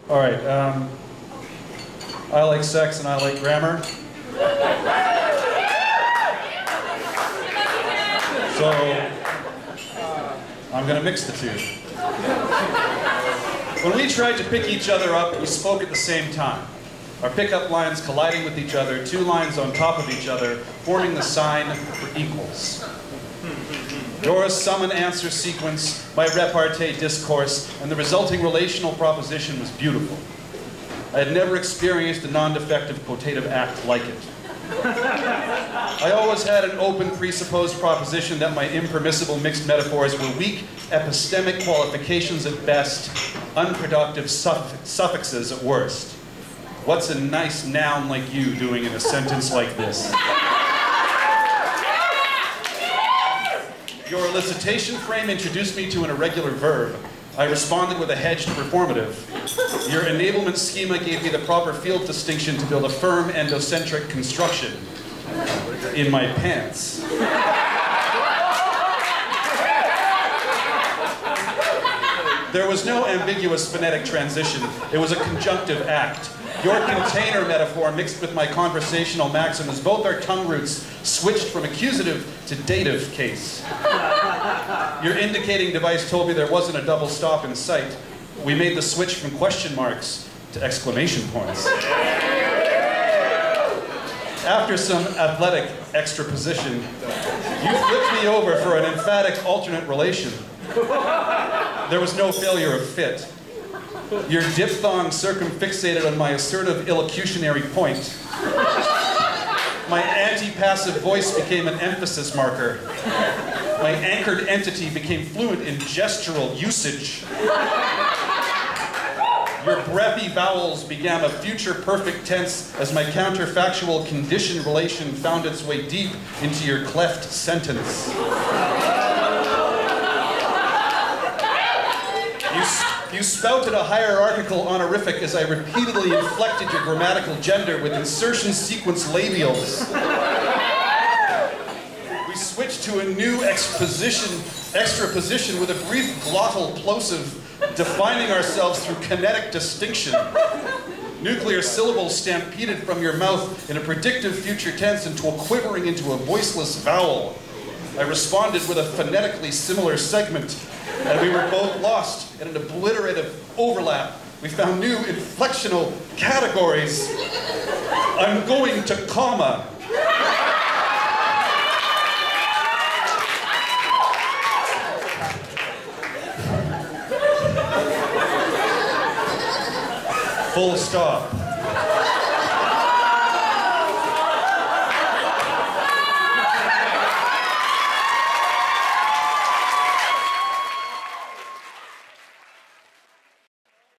All right. I like sex and I like grammar. So I'm going to mix the two. When we tried to pick each other up, we spoke at the same time. Our pickup lines colliding with each other, two lines on top of each other, forming the sign for equals. Dora's summon-answer sequence, my repartee discourse, and the resulting relational proposition was beautiful. I had never experienced a non-defective quotative act like it. I always had an open presupposed proposition that my impermissible mixed metaphors were weak epistemic qualifications at best, unproductive suffixes at worst. What's a nice noun like you doing in a sentence like this? Your elicitation frame introduced me to an irregular verb. I responded with a hedged performative. Your enablement schema gave me the proper field distinction to build a firm endocentric construction. In my pants. There was no ambiguous phonetic transition. It was a conjunctive act. Your container metaphor mixed with my conversational maxims, both our tongue roots switched from accusative to dative case. Your indicating device told me there wasn't a double stop in sight. We made the switch from question marks to exclamation points. After some athletic extraposition, you flipped me over for an emphatic alternate relation. There was no failure of fit. Your diphthong circumfixated on my assertive illocutionary point. My anti-passive voice became an emphasis marker. My anchored entity became fluent in gestural usage. Your breathy vowels became a future perfect tense as my counterfactual condition relation found its way deep into your cleft sentence. You spouted a hierarchical honorific as I repeatedly inflected your grammatical gender with insertion sequence labials. We switched to a new extraposition with a brief glottal plosive, defining ourselves through kinetic distinction. Nuclear syllables stampeded from your mouth in a predictive future tense into a quivering into a voiceless vowel. I responded with a phonetically similar segment, and we were both lost in an obliterative overlap. We found new inflectional categories. I'm going to comma. Full stop.